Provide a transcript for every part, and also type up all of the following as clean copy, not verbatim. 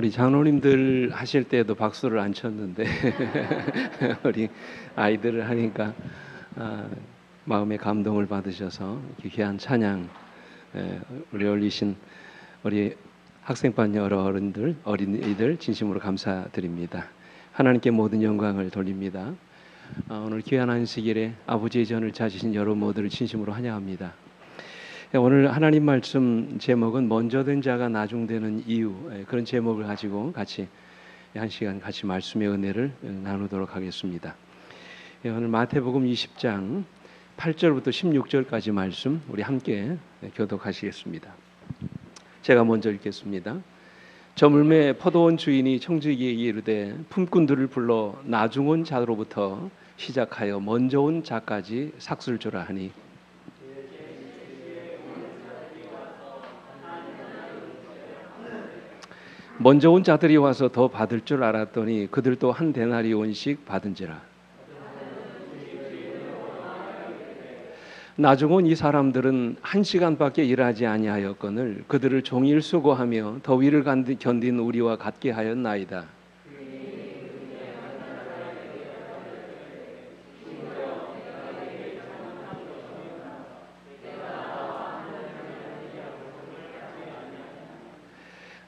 우리 장로님들 하실 때도 박수를 안 쳤는데 우리 아이들을 하니까 마음의 감동을 받으셔서 이렇게 귀한 찬양 우리 올리신 우리 학생반 여러 어른들, 어린이들 진심으로 감사드립니다. 하나님께 모든 영광을 돌립니다. 오늘 귀한 안식일에 아버지의 전을 찾으신 여러 모두를 진심으로 환영합니다. 오늘 하나님 말씀 제목은 먼저 된 자가 나중되는 이유, 그런 제목을 가지고 같이 한 시간 같이 말씀의 은혜를 나누도록 하겠습니다. 오늘 마태복음 20장 8절부터 16절까지 말씀 우리 함께 교독하시겠습니다. 제가 먼저 읽겠습니다. 저물매 포도원 주인이 청지기에게 이르되 품꾼들을 불러 나중 온 자로부터 시작하여 먼저 온 자까지 삭술 주라 하니 먼저 온 자들이 와서 더 받을 줄 알았더니 그들도 한 데나리온씩 받은지라. 나중 온 이 사람들은 1시간밖에 일하지 아니하였거늘 그들을 종일 수고하며 더위를 견딘 우리와 같게 하였나이다.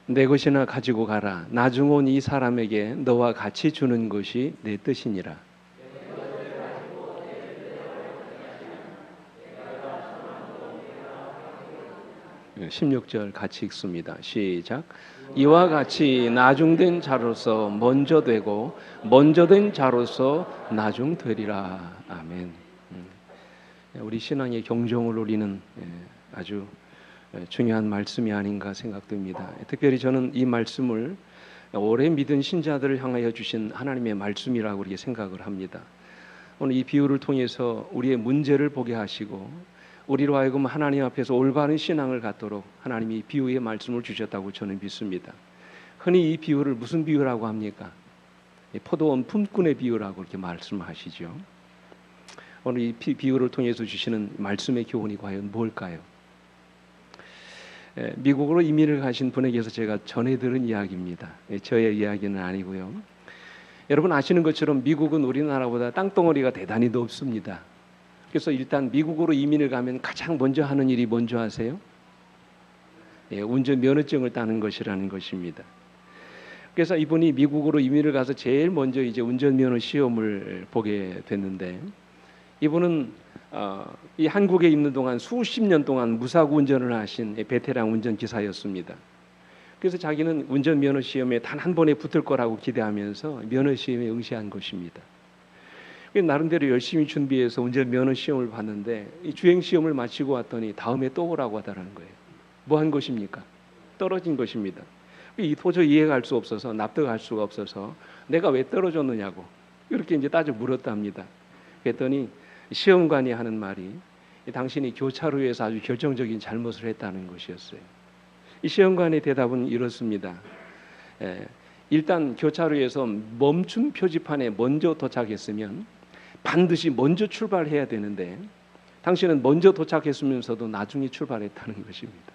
내 것이나 가지고 가라. 나중 온 이 사람에게 너와 같이 주는 것이 내 뜻이니라. 16절 같이 읽습니다. 시작. 이와 같이 나중된 자로서 먼저 되고 먼저 된 자로서 나중 되리라. 아멘. 우리 신앙의 경종을 울리는 아주 중요한 말씀이 아닌가 생각됩니다. 특별히 저는 이 말씀을 오래 믿은 신자들을 향하여 주신 하나님의 말씀이라고 이렇게 생각을 합니다. 오늘 이 비유를 통해서 우리의 문제를 보게 하시고 우리로 하여금 하나님 앞에서 올바른 신앙을 갖도록 하나님이 비유의 말씀을 주셨다고 저는 믿습니다. 흔히 이 비유를 무슨 비유라고 합니까? 포도원 품꾼의 비유라고 이렇게 말씀하시죠. 오늘 이 비유를 통해서 주시는 말씀의 교훈이 과연 뭘까요? 미국으로 이민을 가신 분에게서 제가 전해 들은 이야기입니다. 저의 이야기는 아니고요. 여러분 아시는 것처럼 미국은 우리나라보다 땅덩어리가 대단히 높습니다. 그래서 일단 미국으로 이민을 가면 가장 먼저 하는 일이 뭔지 아세요? 운전 면허증을 따는 것이라는 것입니다. 그래서 이분이 미국으로 이민을 가서 제일 먼저 이제 운전 면허 시험을 보게 됐는데 이분은 이 한국에 있는 동안 수십 년 동안 무사고 운전을 하신 베테랑 운전기사였습니다. 그래서 자기는 운전 면허 시험에 단 한 번에 붙을 거라고 기대하면서 면허 시험에 응시한 것입니다. 나름대로 열심히 준비해서 운전 면허 시험을 봤는데 이 주행 시험을 마치고 왔더니 다음에 또 오라고 하더라는 거예요. 뭐 한 것입니까? 떨어진 것입니다. 이 도저히 이해할 수 없어서 납득할 수가 없어서 내가 왜 떨어졌느냐고 이렇게 이제 따져 물었답니다. 그랬더니 시험관이 하는 말이 당신이 교차로에서 아주 결정적인 잘못을 했다는 것이었어요. 이 시험관의 대답은 이렇습니다. 일단 교차로에서 멈춤 표지판에 먼저 도착했으면 반드시 먼저 출발해야 되는데 당신은 먼저 도착했으면서도 나중에 출발했다는 것입니다.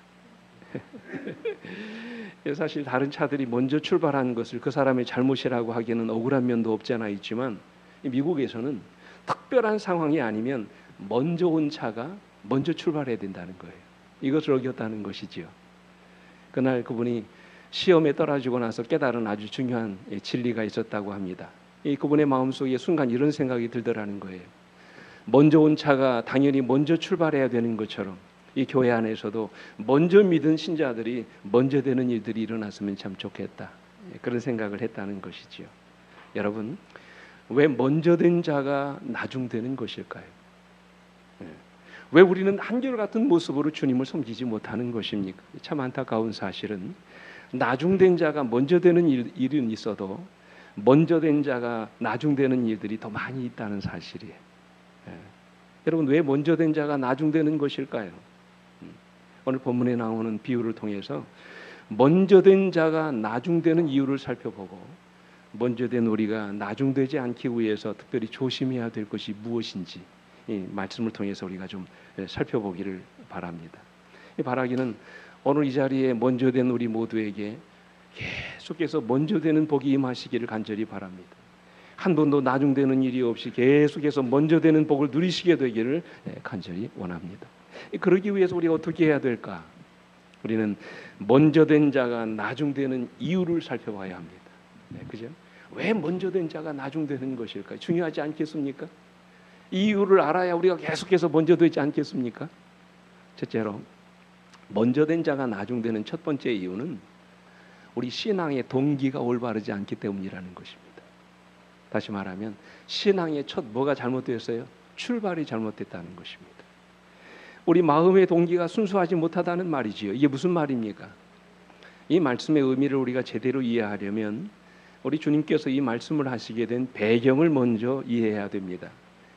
사실 다른 차들이 먼저 출발한 것을 그 사람의 잘못이라고 하기에는 억울한 면도 없지 않아 있지만 미국에서는 특별한 상황이 아니면 먼저 온 차가 먼저 출발해야 된다는 거예요. 이것을 어겼다는 것이지요. 그날 그분이 시험에 떨어지고 나서 깨달은 아주 중요한 진리가 있었다고 합니다. 그분의 마음속에 순간 이런 생각이 들더라는 거예요. 먼저 온 차가 당연히 먼저 출발해야 되는 것처럼 이 교회 안에서도 먼저 믿은 신자들이 먼저 되는 일들이 일어났으면 참 좋겠다. 그런 생각을 했다는 것이지요. 여러분 왜 먼저 된 자가 나중 되는 것일까요? 왜 우리는 한결같은 모습으로 주님을 섬기지 못하는 것입니까? 참 안타까운 사실은 나중 된 자가 먼저 되는 일은 있어도 먼저 된 자가 나중 되는 일들이 더 많이 있다는 사실이에요. 여러분 왜 먼저 된 자가 나중 되는 것일까요? 오늘 본문에 나오는 비유를 통해서 먼저 된 자가 나중 되는 이유를 살펴보고 먼저 된 우리가 나중되지 않기 위해서 특별히 조심해야 될 것이 무엇인지 이 말씀을 통해서 우리가 좀 살펴보기를 바랍니다. 이 바라기는 오늘 이 자리에 먼저 된 우리 모두에게 계속해서 먼저 되는 복이 임하시기를 간절히 바랍니다. 한 번도 나중되는 일이 없이 계속해서 먼저 되는 복을 누리시게 되기를 간절히 원합니다. 그러기 위해서 우리가 어떻게 해야 될까? 우리는 먼저 된 자가 나중되는 이유를 살펴봐야 합니다. 그죠? 왜 먼저 된 자가 나중되는 것일까? 중요하지 않겠습니까? 이유를 알아야 우리가 계속해서 먼저 되지 않겠습니까? 첫째로 먼저 된 자가 나중되는 첫 번째 이유는 우리 신앙의 동기가 올바르지 않기 때문이라는 것입니다. 다시 말하면 신앙의 첫 뭐가 잘못되었어요? 출발이 잘못됐다는 것입니다. 우리 마음의 동기가 순수하지 못하다는 말이지요. 이게 무슨 말입니까? 이 말씀의 의미를 우리가 제대로 이해하려면 우리 주님께서 이 말씀을 하시게 된 배경을 먼저 이해해야 됩니다.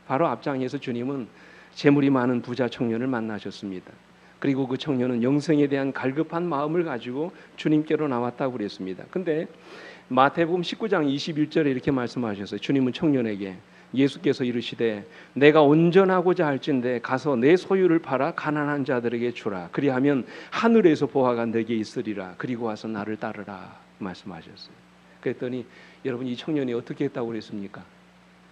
바로 앞장에서 주님은 재물이 많은 부자 청년을 만나셨습니다. 그리고 그 청년은 영생에 대한 갈급한 마음을 가지고 주님께로 나왔다고 그랬습니다. 근데 마태복음 19장 21절에 이렇게 말씀하셨어요. 주님은 청년에게 예수께서 이르시되 내가 온전하고자 할진대 가서 내 소유를 팔아 가난한 자들에게 주라. 그리하면 하늘에서 보화가 내게 있으리라. 그리고 와서 나를 따르라 말씀하셨어요. 그랬더니 여러분 이 청년이 어떻게 했다고 그랬습니까?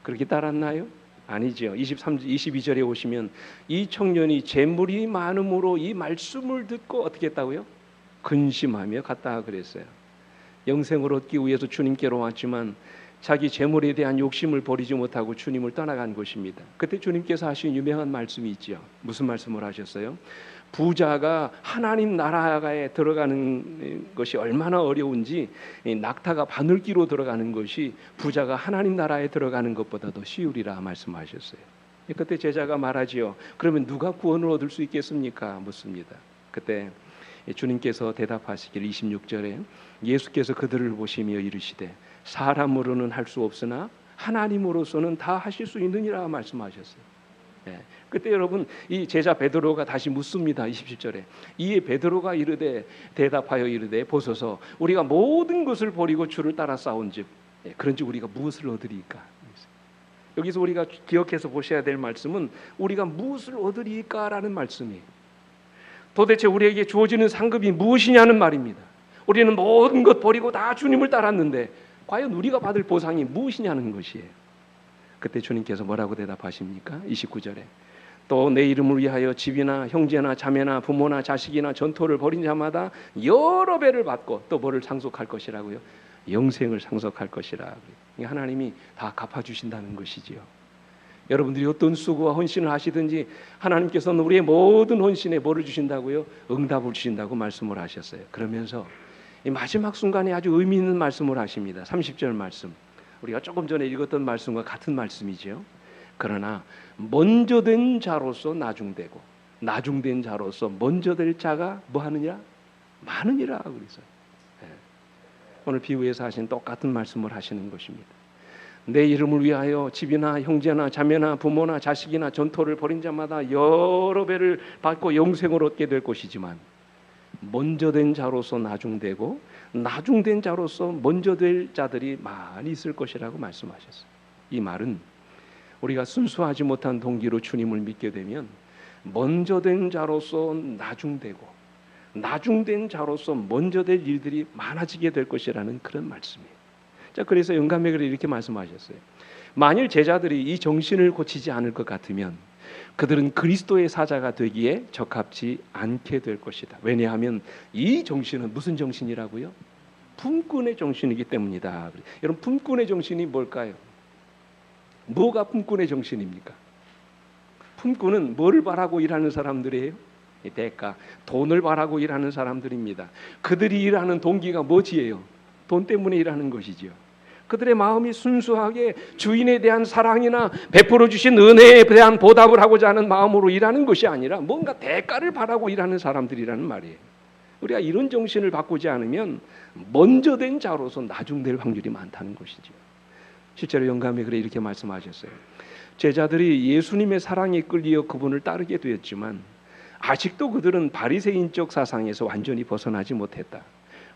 그렇게 따랐나요? 아니죠. 22절에 오시면 이 청년이 재물이 많음으로 이 말씀을 듣고 어떻게 했다고요? 근심하며 갔다 그랬어요. 영생을 얻기 위해서 주님께로 왔지만 자기 재물에 대한 욕심을 버리지 못하고 주님을 떠나간 것입니다. 그때 주님께서 하신 유명한 말씀이 있죠. 무슨 말씀을 하셨어요? 부자가 하나님 나라에 들어가는 것이 얼마나 어려운지 낙타가 바늘기로 들어가는 것이 부자가 하나님 나라에 들어가는 것보다 더 쉬우리라 말씀하셨어요. 그때 제자가 말하지요. 그러면 누가 구원을 얻을 수 있겠습니까? 묻습니다. 그때 주님께서 대답하시길 26절에 예수께서 그들을 보시며 이르시되 사람으로는 할 수 없으나 하나님으로서는 다 하실 수 있느니라 말씀하셨어요. 그때 여러분 이 제자 베드로가 다시 묻습니다. 27절에 이에 베드로가 이르되 대답하여 이르되 보소서 우리가 모든 것을 버리고 주를 따라 싸운즉 그런즉 우리가 무엇을 얻으리까? 여기서 우리가 기억해서 보셔야 될 말씀은 우리가 무엇을 얻으리까라는 말씀이에요. 도대체 우리에게 주어지는 상급이 무엇이냐는 말입니다. 우리는 모든 것 버리고 다 주님을 따랐는데 과연 우리가 받을 보상이 무엇이냐는 것이에요. 그때 주님께서 뭐라고 대답하십니까? 29절에 또 내 이름을 위하여 집이나 형제나 자매나 부모나 자식이나 전토를 벌인 자마다 여러 배를 받고 또 뭐를 상속할 것이라고요? 영생을 상속할 것이라. 하나님이 다 갚아주신다는 것이지요. 여러분들이 어떤 수고와 헌신을 하시든지 하나님께서는 우리의 모든 헌신에 뭐를 주신다고요? 응답을 주신다고 말씀을 하셨어요. 그러면서 이 마지막 순간에 아주 의미 있는 말씀을 하십니다. 30절 말씀. 우리가 조금 전에 읽었던 말씀과 같은 말씀이죠. 그러나 먼저 된 자로서 나중되고 나중된 자로서 먼저 될 자가 뭐 하느냐? 많으니라 그랬어요. 오늘 비유에서 하신 똑같은 말씀을 하시는 것입니다. 내 이름을 위하여 집이나 형제나 자매나 부모나 자식이나 전토를 벌인 자마다 여러 배를 받고 영생을 얻게 될 것이지만 먼저 된 자로서 나중되고 나중된 자로서 먼저 될 자들이 많이 있을 것이라고 말씀하셨어요. 이 말은 우리가 순수하지 못한 동기로 주님을 믿게 되면 먼저 된 자로서 나중되고 나중된 자로서 먼저 될 일들이 많아지게 될 것이라는 그런 말씀이에요. 자, 그래서 영감의 글에 이렇게 말씀하셨어요. 만일 제자들이 이 정신을 고치지 않을 것 같으면 그들은 그리스도의 사자가 되기에 적합지 않게 될 것이다. 왜냐하면 이 정신은 무슨 정신이라고요? 품꾼의 정신이기 때문이다. 여러분 품꾼의 정신이 뭘까요? 뭐가 품꾼의 정신입니까? 품꾼은 뭐를 바라고 일하는 사람들이에요? 대가, 돈을 바라고 일하는 사람들입니다. 그들이 일하는 동기가 뭐지예요? 돈 때문에 일하는 것이지요. 그들의 마음이 순수하게 주인에 대한 사랑이나 베풀어 주신 은혜에 대한 보답을 하고자 하는 마음으로 일하는 것이 아니라 뭔가 대가를 바라고 일하는 사람들이라는 말이에요. 우리가 이런 정신을 바꾸지 않으면 먼저 된 자로서 나중될 확률이 많다는 것이죠. 실제로 영감이 그래 이렇게 말씀하셨어요. 제자들이 예수님의 사랑에 끌려 그분을 따르게 되었지만 아직도 그들은 바리새인적 사상에서 완전히 벗어나지 못했다.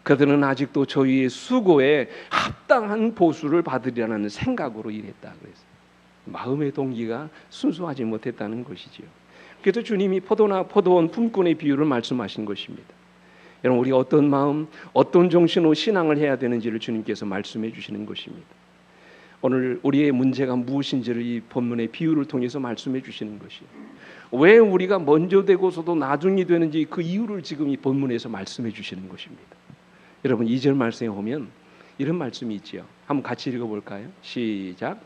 그들은 아직도 저희의 수고에 합당한 보수를 받으려는 생각으로 일했다. 그랬어요. 마음의 동기가 순수하지 못했다는 것이지요. 그래서 주님이 포도원 품꾼의 비유를 말씀하신 것입니다. 여러분, 우리 어떤 마음, 어떤 정신으로 신앙을 해야 되는지를 주님께서 말씀해 주시는 것입니다. 오늘 우리의 문제가 무엇인지를 이 본문의 비유를 통해서 말씀해 주시는 것이에요. 왜 우리가 먼저 되고서도 나중이 되는지 그 이유를 지금 이 본문에서 말씀해 주시는 것입니다. 여러분, 2절 말씀에 보면 이런 말씀이 있지요. 한번 같이 읽어볼까요? 시작.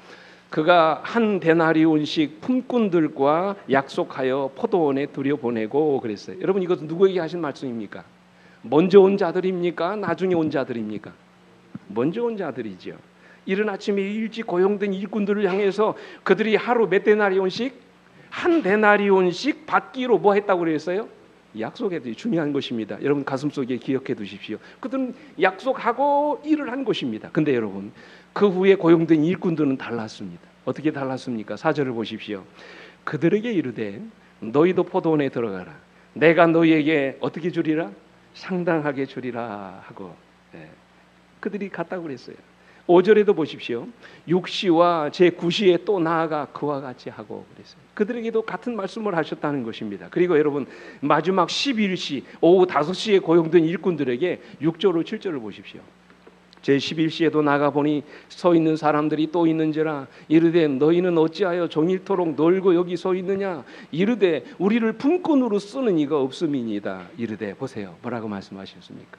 그가 한 데나리온씩 품꾼들과 약속하여 포도원에 들여보내고 그랬어요. 여러분, 이것은 누구에게 하신 말씀입니까? 먼저 온 자들입니까? 나중에 온 자들입니까? 먼저 온 자들이죠. 이른 아침에 일찍 고용된 일꾼들을 향해서 그들이 하루 몇 데나리온씩? 한 데나리온씩 받기로 뭐 했다고 그랬어요? 약속해도 중요한 것입니다. 여러분, 가슴속에 기억해 두십시오. 그들은 약속하고 일을 한 것입니다. 근데 여러분, 그 후에 고용된 일꾼들은 달랐습니다. 어떻게 달랐습니까? 4절을 보십시오. 그들에게 이르되 너희도 포도원에 들어가라. 내가 너희에게 어떻게 주리라? 상당하게 주리라 하고, 그들이 갔다고 그랬어요. 5절에도 보십시오. 6시와 제9시에 또 나아가 그와 같이 하고 그랬어요. 그들에게도 같은 말씀을 하셨다는 것입니다. 그리고 여러분, 마지막 11시 오후 5시에 고용된 일꾼들에게 6절로 7절을 보십시오. 제11시에도 나가보니 서 있는 사람들이 또 있는지라 이르되 너희는 어찌하여 종일토록 놀고 여기 서 있느냐. 이르되 우리를 품꾼으로 쓰는 이가 없음이니이다. 이르되, 보세요, 뭐라고 말씀하셨습니까?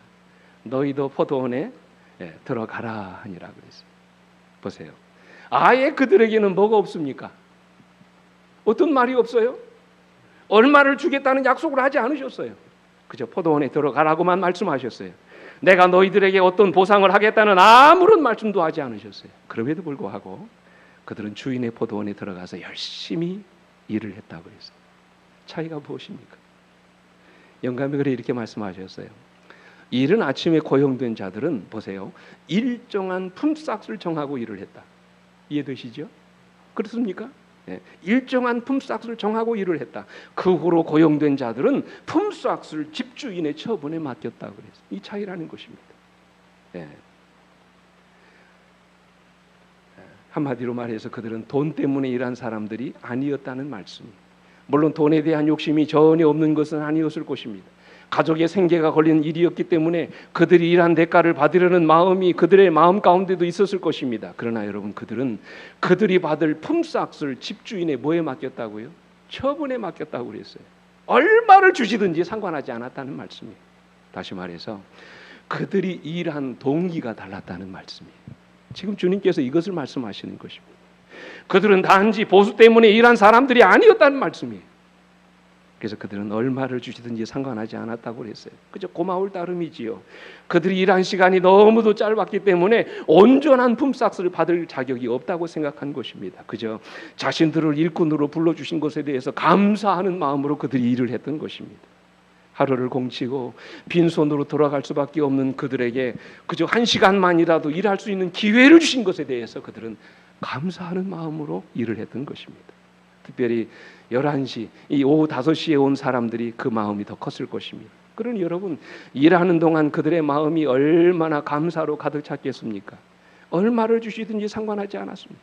너희도 포도원에 들어가라 하니라 그랬어요. 보세요, 아예 그들에게는 뭐가 없습니까? 어떤 말이 없어요? 얼마를 주겠다는 약속을 하지 않으셨어요. 그저 포도원에 들어가라고만 말씀하셨어요. 내가 너희들에게 어떤 보상을 하겠다는 아무런 말씀도 하지 않으셨어요. 그럼에도 불구하고 그들은 주인의 포도원에 들어가서 열심히 일을 했다고 했어요. 차이가 무엇입니까? 영감이 그래 이렇게 말씀하셨어요. 이른 아침에 고용된 자들은 보세요, 일정한 품삯을 정하고 일을 했다. 이해되시죠? 그렇습니까? 일정한 품삯을 정하고 일을 했다. 그 후로 고용된 자들은 품삯을 집주인의 처분에 맡겼다고 그랬어요. 이 차이라는 것입니다. 한마디로 말해서 그들은 돈 때문에 일한 사람들이 아니었다는 말씀이에요. 물론 돈에 대한 욕심이 전혀 없는 것은 아니었을 것입니다. 가족의 생계가 걸린 일이었기 때문에 그들이 일한 대가를 받으려는 마음이 그들의 마음 가운데도 있었을 것입니다. 그러나 여러분, 그들은 그들이 받을 품삯을 집주인의 뭐에 맡겼다고요? 처분에 맡겼다고 그랬어요. 얼마를 주시든지 상관하지 않았다는 말씀이에요. 다시 말해서 그들이 일한 동기가 달랐다는 말씀이에요. 지금 주님께서 이것을 말씀하시는 것입니다. 그들은 단지 보수 때문에 일한 사람들이 아니었다는 말씀이에요. 그래서 그들은 얼마를 주시든지 상관하지 않았다고 그랬어요. 그저 고마울 따름이지요. 그들이 일한 시간이 너무도 짧았기 때문에 온전한 품삯을 받을 자격이 없다고 생각한 것입니다. 그저 자신들을 일꾼으로 불러주신 것에 대해서 감사하는 마음으로 그들이 일을 했던 것입니다. 하루를 공치고 빈손으로 돌아갈 수밖에 없는 그들에게 그저 한 시간만이라도 일할 수 있는 기회를 주신 것에 대해서 그들은 감사하는 마음으로 일을 했던 것입니다. 특별히 11시, 이 오후 5시에 온 사람들이 그 마음이 더 컸을 것입니다. 그러니 여러분, 일하는 동안 그들의 마음이 얼마나 감사로 가득 찼겠습니까? 얼마를 주시든지 상관하지 않았습니다.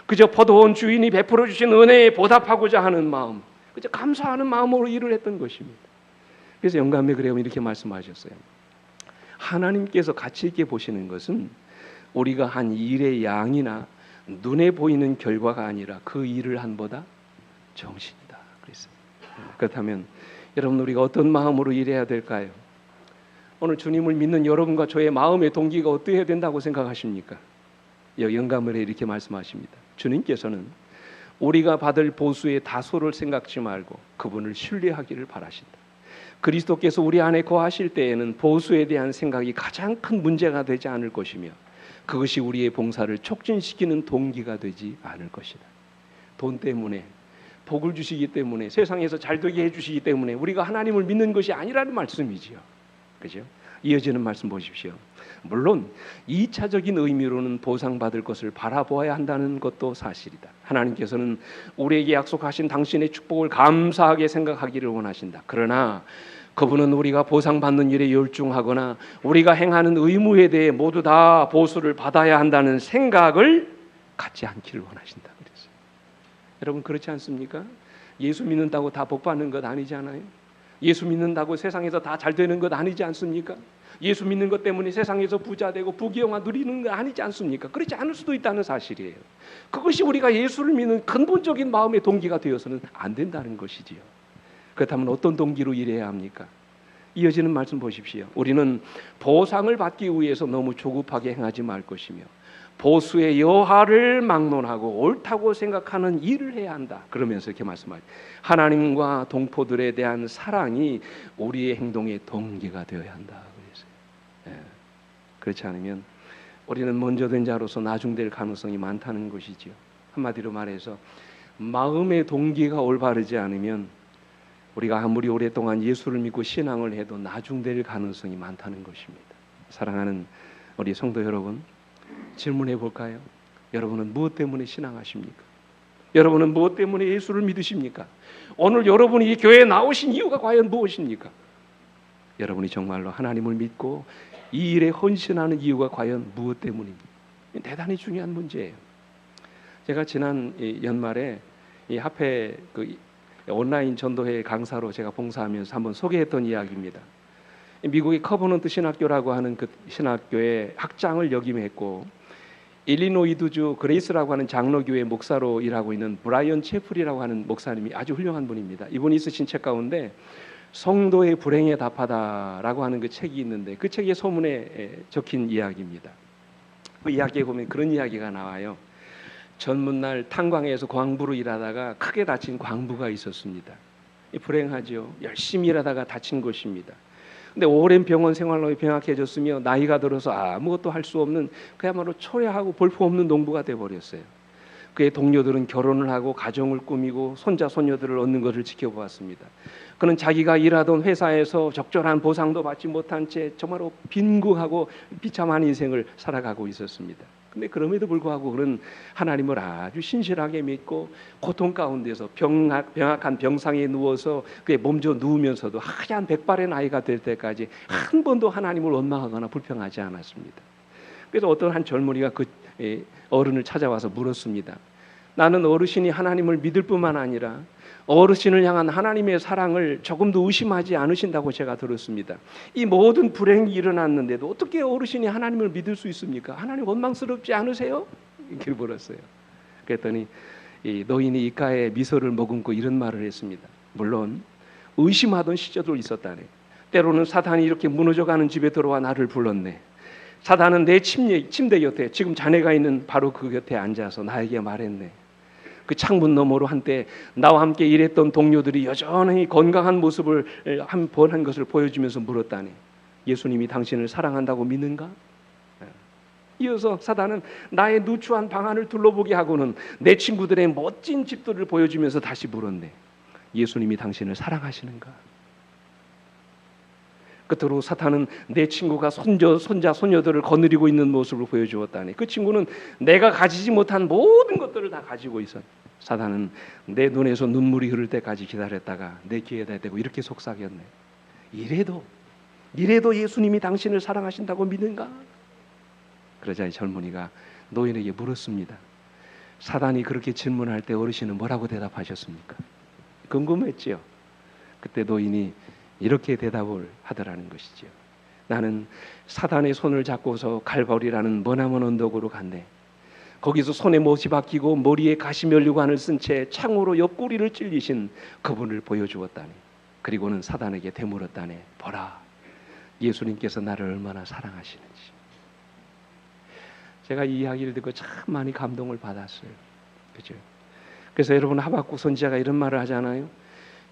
그저 포도원 주인이 베풀어 주신 은혜에 보답하고자 하는 마음, 그저 감사하는 마음으로 일을 했던 것입니다. 그래서 영감의 글에 이렇게 말씀하셨어요. 하나님께서 가치 있게 보시는 것은 우리가 한 일의 양이나 눈에 보이는 결과가 아니라 그 일을 한보다 정신이다 그랬어요. 그렇다면 여러분, 우리가 어떤 마음으로 일해야 될까요? 오늘 주님을 믿는 여러분과 저의 마음의 동기가 어떠해야 된다고 생각하십니까? 영감을 이렇게 말씀하십니다. 주님께서는 우리가 받을 보수의 다소를 생각지 말고 그분을 신뢰하기를 바라신다. 그리스도께서 우리 안에 거하실 때에는 보수에 대한 생각이 가장 큰 문제가 되지 않을 것이며 그것이 우리의 봉사를 촉진시키는 동기가 되지 않을 것이다. 돈 때문에, 복을 주시기 때문에, 세상에서 잘되게 해주시기 때문에 우리가 하나님을 믿는 것이 아니라는 말씀이지요. 그죠? 이어지는 말씀 보십시오. 물론 2차적인 의미로는 보상받을 것을 바라보아야 한다는 것도 사실이다. 하나님께서는 우리에게 약속하신 당신의 축복을 감사하게 생각하기를 원하신다. 그러나 그분은 우리가 보상받는 일에 열중하거나 우리가 행하는 의무에 대해 모두 다 보수를 받아야 한다는 생각을 갖지 않기를 원하신다 그랬어요. 여러분, 그렇지 않습니까? 예수 믿는다고 다 복 받는 것 아니잖아요. 예수 믿는다고 세상에서 다 잘 되는 것 아니지 않습니까? 예수 믿는 것 때문에 세상에서 부자 되고 부귀영화 누리는 거 아니지 않습니까? 그렇지 않을 수도 있다는 사실이에요. 그것이 우리가 예수를 믿는 근본적인 마음의 동기가 되어서는 안 된다는 것이지요. 그렇다면 어떤 동기로 일해야 합니까? 이어지는 말씀 보십시오. 우리는 보상을 받기 위해서 너무 조급하게 행하지 말 것이며 보수의 여하를 막론하고 옳다고 생각하는 일을 해야 한다. 그러면서 이렇게 말씀하죠. 하나님과 동포들에 대한 사랑이 우리의 행동의 동기가 되어야 한다. 그랬어요. 그렇지 않으면 우리는 먼저 된 자로서 나중될 가능성이 많다는 것이지요. 한마디로 말해서 마음의 동기가 올바르지 않으면 우리가 아무리 오랫동안 예수를 믿고 신앙을 해도 나중될 가능성이 많다는 것입니다. 사랑하는 우리 성도 여러분, 질문해 볼까요? 여러분은 무엇 때문에 신앙하십니까? 여러분은 무엇 때문에 예수를 믿으십니까? 오늘 여러분이 이 교회에 나오신 이유가 과연 무엇입니까? 여러분이 정말로 하나님을 믿고 이 일에 헌신하는 이유가 과연 무엇 때문입니까? 대단히 중요한 문제예요. 제가 지난 연말에 이 합회 온라인 전도회 강사로 제가 봉사하면서 한번 소개했던 이야기입니다. 미국의 커버넌트 신학교라고 하는 그 신학교의 학장을 역임했고 일리노이주주 그레이스라고 하는 장로교회 목사로 일하고 있는 브라이언 채플이라고 하는 목사님이 아주 훌륭한 분입니다. 이분이 쓰신 책 가운데 성도의 불행에 답하다라고 하는 그 책이 있는데 그 책의 서문에 적힌 이야기입니다. 그 이야기에 보면 그런 이야기가 나와요. 전문날 탄광에서 광부로 일하다가 크게 다친 광부가 있었습니다. 불행하죠. 열심히 일하다가 다친 것입니다. 근데 오랜 병원 생활로 병약해졌으며 나이가 들어서 아무것도 할 수 없는 그야말로 초라하고 볼품없는 농부가 되어버렸어요. 그의 동료들은 결혼을 하고 가정을 꾸미고 손자 손녀들을 얻는 것을 지켜보았습니다. 그는 자기가 일하던 회사에서 적절한 보상도 받지 못한 채 정말로 빈궁하고 비참한 인생을 살아가고 있었습니다. 근데 그럼에도 불구하고 그는 하나님을 아주 신실하게 믿고 고통 가운데서 병약한 병상에 누워서 그의 몸져 누우면서도 하얀 백발의 나이가 될 때까지 한 번도 하나님을 원망하거나 불평하지 않았습니다. 그래서 어떤 한 젊은이가 그 어른을 찾아와서 물었습니다. 나는 어르신이 하나님을 믿을 뿐만 아니라 어르신을 향한 하나님의 사랑을 조금도 의심하지 않으신다고 제가 들었습니다. 이 모든 불행이 일어났는데도 어떻게 어르신이 하나님을 믿을 수 있습니까? 하나님 원망스럽지 않으세요? 이렇게 물었어요. 그랬더니 이 노인이 입가에 미소를 머금고 이런 말을 했습니다. 물론 의심하던 시절도 있었다네. 때로는 사탄이 이렇게 무너져가는 집에 들어와 나를 불렀네. 사탄은 내 침대 곁에 지금 자네가 있는 바로 그 곁에 앉아서 나에게 말했네. 그 창문 너머로 한때 나와 함께 일했던 동료들이 여전히 건강한 모습을 한 것을 보여주면서 물었다니 예수님이 당신을 사랑한다고 믿는가? 이어서 사단은 나의 누추한 방안을 둘러보게 하고는 내 친구들의 멋진 집들을 보여주면서 다시 물었네. 예수님이 당신을 사랑하시는가? 끝으로 사탄은 내 친구가 손자, 손녀들을 거느리고 있는 모습을 보여주었다니 그 친구는 내가 가지지 못한 모든 것들을 다 가지고 있었. 사탄은 내 눈에서 눈물이 흐를 때까지 기다렸다가 내 귀에다 대고 이렇게 속삭였네. 이래도 예수님이 당신을 사랑하신다고 믿는가? 그러자 이 젊은이가 노인에게 물었습니다. 사탄이 그렇게 질문할 때 어르신은 뭐라고 대답하셨습니까? 궁금했지요. 그때 노인이 이렇게 대답을 하더라는 것이죠. 나는 사단의 손을 잡고서 갈보리라는 머나먼 언덕으로 갔네. 거기서 손에 못이 박히고 머리에 가시면류관을 쓴 채 창으로 옆구리를 찔리신 그분을 보여주었다니. 그리고는 사단에게 되물었다네. 보라, 예수님께서 나를 얼마나 사랑하시는지. 제가 이 이야기를 듣고 참 많이 감동을 받았어요. 그죠? 그래서 여러분 하박국 선지자가 이런 말을 하잖아요.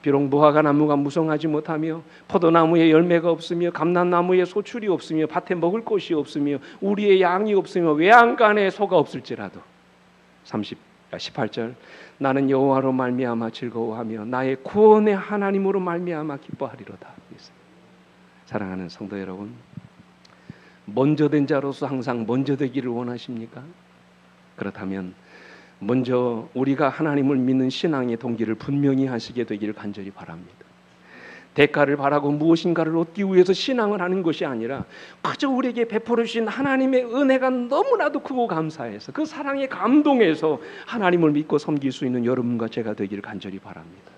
비록 무화과 나무가 무성하지 못하며 포도나무에 열매가 없으며 감람나무에 소출이 없으며 밭에 먹을 것이 없으며 우리의 양이 없으며 외양간에 소가 없을지라도 18절 나는 여호와로 말미암아 즐거워하며 나의 구원의 하나님으로 말미암아 기뻐하리로다. 사랑하는 성도 여러분, 먼저 된 자로서 항상 먼저 되기를 원하십니까? 그렇다면 먼저 우리가 하나님을 믿는 신앙의 동기를 분명히 하시게 되기를 간절히 바랍니다. 대가를 바라고 무엇인가를 얻기 위해서 신앙을 하는 것이 아니라 그저 우리에게 베풀어 주신 하나님의 은혜가 너무나도 크고 감사해서 그 사랑에 감동해서 하나님을 믿고 섬길 수 있는 여러분과 제가 되기를 간절히 바랍니다.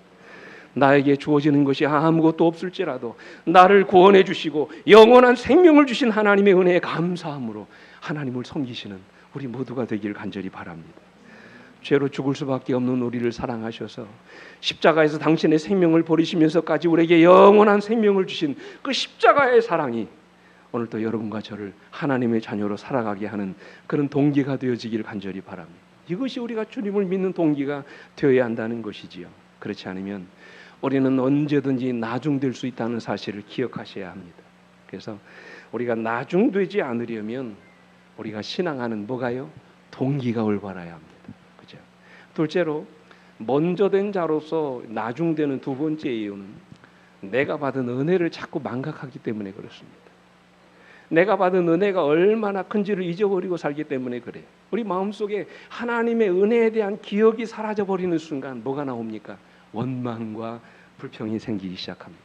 나에게 주어지는 것이 아무것도 없을지라도 나를 구원해 주시고 영원한 생명을 주신 하나님의 은혜에 감사함으로 하나님을 섬기시는 우리 모두가 되길 간절히 바랍니다. 죄로 죽을 수밖에 없는 우리를 사랑하셔서 십자가에서 당신의 생명을 버리시면서까지 우리에게 영원한 생명을 주신 그 십자가의 사랑이 오늘도 여러분과 저를 하나님의 자녀로 살아가게 하는 그런 동기가 되어지길 간절히 바랍니다. 이것이 우리가 주님을 믿는 동기가 되어야 한다는 것이지요. 그렇지 않으면 우리는 언제든지 나중될 수 있다는 사실을 기억하셔야 합니다. 그래서 우리가 나중되지 않으려면 우리가 신앙하는 뭐가요? 동기가 올바라야 합니다. 그죠? 둘째로 먼저 된 자로서 나중되는 두 번째 이유는 내가 받은 은혜를 자꾸 망각하기 때문에 그렇습니다. 내가 받은 은혜가 얼마나 큰지를 잊어버리고 살기 때문에 그래요. 우리 마음속에 하나님의 은혜에 대한 기억이 사라져버리는 순간 뭐가 나옵니까? 원망과 불평이 생기기 시작합니다.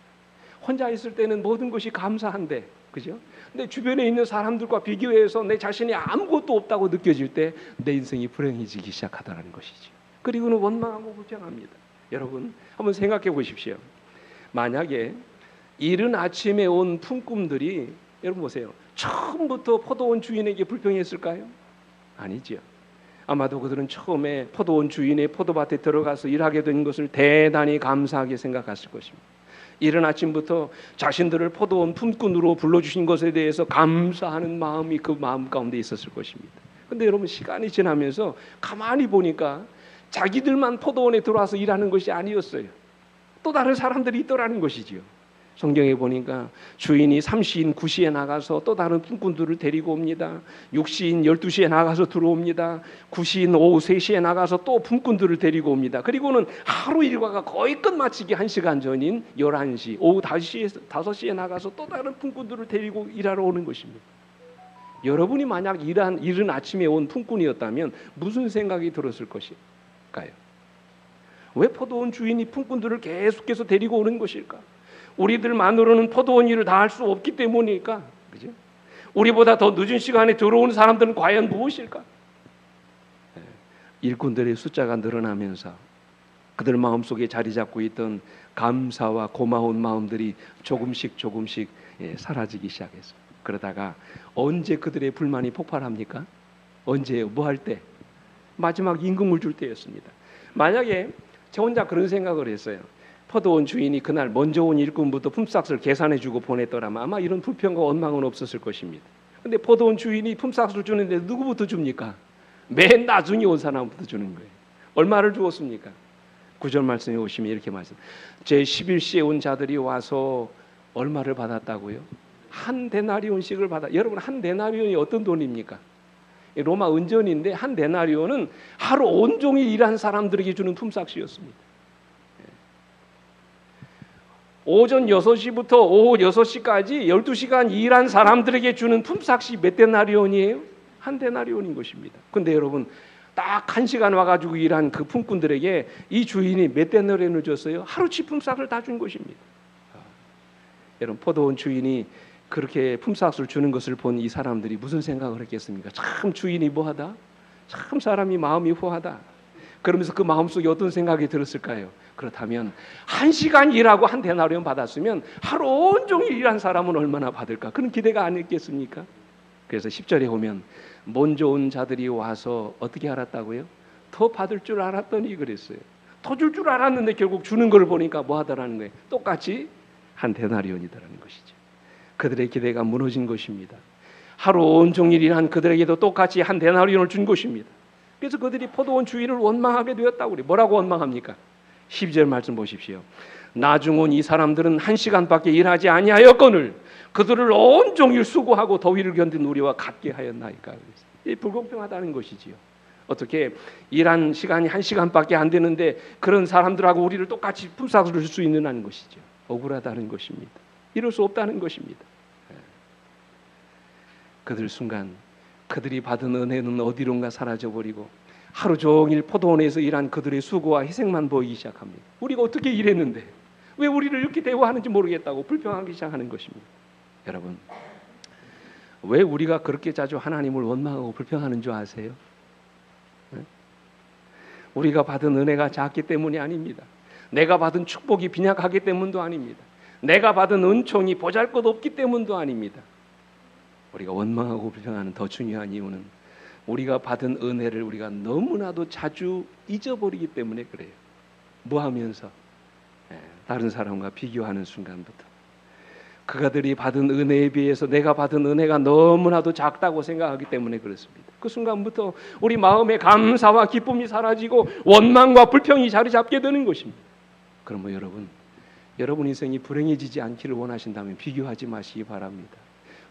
혼자 있을 때는 모든 것이 감사한데, 그죠? 근데 주변에 있는 사람들과 비교해서 내 자신이 아무것도 없다고 느껴질 때 내 인생이 불행해지기 시작하다는 것이죠. 그리고는 원망하고 불평합니다. 여러분 한번 생각해 보십시오. 만약에 이른 아침에 온 품꾼들이 여러분 보세요. 처음부터 포도원 주인에게 불평했을까요? 아니죠. 아마도 그들은 처음에 포도원 주인의 포도밭에 들어가서 일하게 된 것을 대단히 감사하게 생각했을 것입니다. 이른 아침부터 자신들을 포도원 품꾼으로 불러주신 것에 대해서 감사하는 마음이 그 마음 가운데 있었을 것입니다. 그런데 여러분 시간이 지나면서 가만히 보니까 자기들만 포도원에 들어와서 일하는 것이 아니었어요. 또 다른 사람들이 있더라는 것이지요. 성경에 보니까 주인이 3시인 9시에 나가서 또 다른 품꾼들을 데리고 옵니다. 6시인 12시에 나가서 들어옵니다. 9시인 오후 3시에 나가서 또 품꾼들을 데리고 옵니다. 그리고는 하루 일과가 거의 끝마치기 1시간 전인 11시, 오후 5시에 나가서 또 다른 품꾼들을 데리고 일하러 오는 것입니다. 여러분이 만약 이른 아침에 온 품꾼이었다면 무슨 생각이 들었을 것일까요? 왜 포도원 주인이 품꾼들을 계속해서 데리고 오는 것일까? 우리들만으로는 포도원 일을 다 할 수 없기 때문이니까, 그죠? 우리보다 더 늦은 시간에 들어오는 사람들은 과연 무엇일까? 일꾼들의 숫자가 늘어나면서 그들 마음속에 자리 잡고 있던 감사와 고마운 마음들이 조금씩 사라지기 시작했어요. 그러다가 언제 그들의 불만이 폭발합니까? 언제요? 뭐 할 때? 마지막 임금을 줄 때였습니다. 만약에 저 혼자 그런 생각을 했어요. 포도원 주인이 그날 먼저 온 일꾼부터 품삯을 계산해주고 보냈더라면 아마 이런 불평과 원망은 없었을 것입니다. 그런데 포도원 주인이 품삯을 주는데 누구부터 줍니까? 맨 나중에 온 사람부터 주는 거예요. 얼마를 주었습니까? 9절 말씀에 오시면 이렇게 말씀. 제 11시에 온 자들이 와서 얼마를 받았다고요? 한 데나리온씩을 받아. 여러분 한 데나리온이 어떤 돈입니까? 로마 은전인데 한 데나리온은 하루 온종일 일한 사람들에게 주는 품삯이었습니다. 오전 6시부터 오후 6시까지 12시간 일한 사람들에게 주는 품삯이 몇 데나리온이에요? 한 데나리온인 것입니다. 그런데 여러분 딱 1시간 와가지고 일한 그 품꾼들에게 이 주인이 몇 데나리온을 줬어요? 하루치 품삯을 다 준 것입니다. 여러분 포도원 주인이 그렇게 품삯을 주는 것을 본 이 사람들이 무슨 생각을 했겠습니까? 참 주인이 뭐하다? 참 사람이 마음이 후하다. 그러면서 그 마음속에 어떤 생각이 들었을까요? 그렇다면 1시간 일하고 한 데나리온 받았으면 하루 온종일 일한 사람은 얼마나 받을까? 그런 기대가 아니겠습니까? 그래서 10절에 보면 먼저 온 자들이 와서 어떻게 알았다고요? 더 받을 줄 알았더니 그랬어요. 더 줄 줄 알았는데 결국 주는 걸 보니까 뭐 하더라는 거예요? 똑같이 한 데나리온이더라는 것이죠. 그들의 기대가 무너진 것입니다. 하루 온종일 일한 그들에게도 똑같이 한 데나리온을 준 것입니다. 그래서 그들이 포도원 주인을 원망하게 되었다고 그래요. 뭐라고 원망합니까? 12절 말씀 보십시오. 나중 온 이 사람들은 1시간밖에 일하지 아니하였거늘 그들을 온종일 수고하고 더위를 견딘 우리와 같게 하였나이까. 이 불공평하다는 것이지요. 어떻게 일한 시간이 1시간밖에 안 되는데 그런 사람들하고 우리를 똑같이 품삯을 줄 수 있느냐는 것이죠. 억울하다는 것입니다. 이럴 수 없다는 것입니다. 그들 순간 그들이 받은 은혜는 어디론가 사라져버리고 하루 종일 포도원에서 일한 그들의 수고와 희생만 보이기 시작합니다. 우리가 어떻게 일했는데 왜 우리를 이렇게 대우하는지 모르겠다고 불평하기 시작하는 것입니다. 여러분 왜 우리가 그렇게 자주 하나님을 원망하고 불평하는 줄 아세요? 우리가 받은 은혜가 작기 때문이 아닙니다. 내가 받은 축복이 빈약하기 때문도 아닙니다. 내가 받은 은총이 보잘것없기 때문도 아닙니다. 우리가 원망하고 불평하는 더 중요한 이유는 우리가 받은 은혜를 우리가 너무나도 자주 잊어버리기 때문에 그래요. 뭐 하면서? 다른 사람과 비교하는 순간부터 그가들이 받은 은혜에 비해서 내가 받은 은혜가 너무나도 작다고 생각하기 때문에 그렇습니다. 그 순간부터 우리 마음에 감사와 기쁨이 사라지고 원망과 불평이 자리 잡게 되는 것입니다. 그럼 뭐 여러분 인생이 불행해지지 않기를 원하신다면 비교하지 마시기 바랍니다.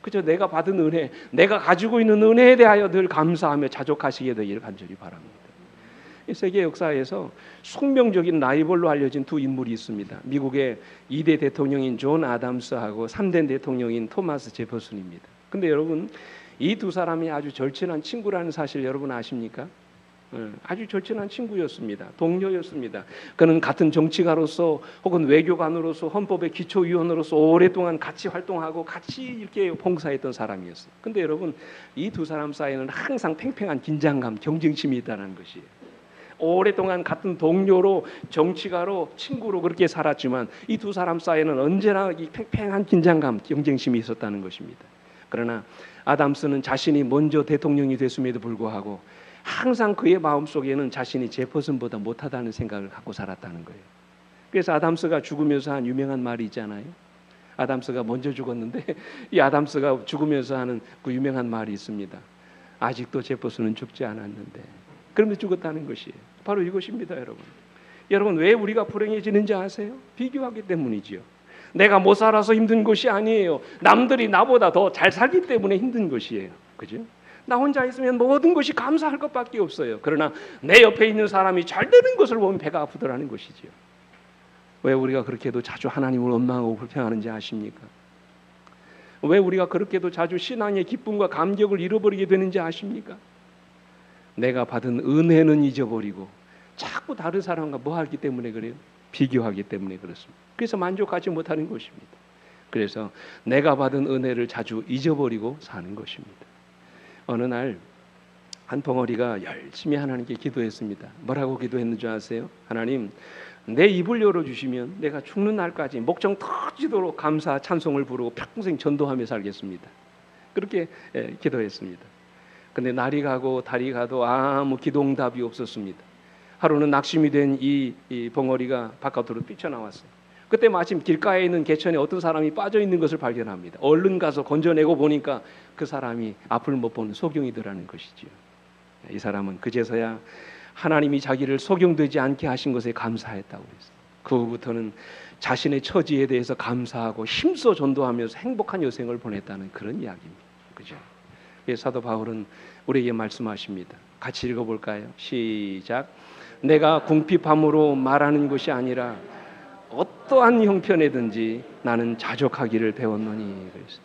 그저 내가 받은 은혜, 내가 가지고 있는 은혜에 대하여 늘 감사하며 자족하시게 되기를 간절히 바랍니다. 세계 역사에서 숙명적인 라이벌로 알려진 두 인물이 있습니다. 미국의 2대 대통령인 존 아담스하고 3대 대통령인 토마스 제퍼슨입니다. 근데 여러분, 이 두 사람이 아주 절친한 친구라는 사실 여러분 아십니까? 아주 절친한 친구였습니다. 동료였습니다. 그는 같은 정치가로서 혹은 외교관으로서 헌법의 기초위원으로서 오랫동안 같이 활동하고 같이 이렇게 봉사했던 사람이었어요. 근데 여러분, 이 두 사람 사이에는 항상 팽팽한 긴장감, 경쟁심이 있다는 것이에요. 오랫동안 같은 동료로, 정치가로, 친구로 그렇게 살았지만 이 두 사람 사이에는 언제나 이 팽팽한 긴장감, 경쟁심이 있었다는 것입니다. 그러나 아담스는 자신이 먼저 대통령이 됐음에도 불구하고 항상 그의 마음속에는 자신이 제퍼슨보다 못하다는 생각을 갖고 살았다는 거예요. 그래서 아담스가 죽으면서 한 유명한 말이 있잖아요. 아담스가 먼저 죽었는데 이 아담스가 죽으면서 하는 그 유명한 말이 있습니다. 아직도 제퍼슨은 죽지 않았는데. 그런데 죽었다는 것이에요. 바로 이것입니다, 여러분. 여러분, 왜 우리가 불행해지는지 아세요? 비교하기 때문이지요. 내가 못 살아서 힘든 것이 아니에요. 남들이 나보다 더 잘 살기 때문에 힘든 것이에요. 그죠? 나 혼자 있으면 모든 것이 감사할 것밖에 없어요. 그러나 내 옆에 있는 사람이 잘 되는 것을 보면 배가 아프더라는 것이지요. 왜 우리가 그렇게도 자주 하나님을 원망하고 불평하는지 아십니까? 왜 우리가 그렇게도 자주 신앙의 기쁨과 감격을 잃어버리게 되는지 아십니까? 내가 받은 은혜는 잊어버리고 자꾸 다른 사람과 뭐 하기 때문에 그래요? 비교하기 때문에 그렇습니다. 그래서 만족하지 못하는 것입니다. 그래서 내가 받은 은혜를 자주 잊어버리고 사는 것입니다. 어느 날 한 벙어리가 열심히 하나님께 기도했습니다. 뭐라고 기도했는 줄 아세요? 하나님, 내 입을 열어주시면 내가 죽는 날까지 목청 터지도록 감사 찬송을 부르고 평생 전도하며 살겠습니다. 그렇게 기도했습니다. 근데 날이 가고 달이 가도 아무 기도응답이 없었습니다. 하루는 낙심이 된 이 벙어리가 바깥으로 뛰쳐나왔어요. 그때 마침 길가에 있는 개천에 어떤 사람이 빠져 있는 것을 발견합니다. 얼른 가서 건져내고 보니까 그 사람이 앞을 못 보는 소경이더라는 것이지요. 이 사람은 그제서야 하나님이 자기를 소경되지 않게 하신 것에 감사했다고 했어요. 그 후부터는 자신의 처지에 대해서 감사하고 힘써 전도하면서 행복한 여생을 보냈다는 그런 이야기입니다. 그죠? 사도 바울은 우리에게 말씀하십니다. 같이 읽어볼까요? 시작. 내가 궁핍함으로 말하는 것이 아니라 어떠한 형편에든지 나는 자족하기를 배웠노니. 그랬어요.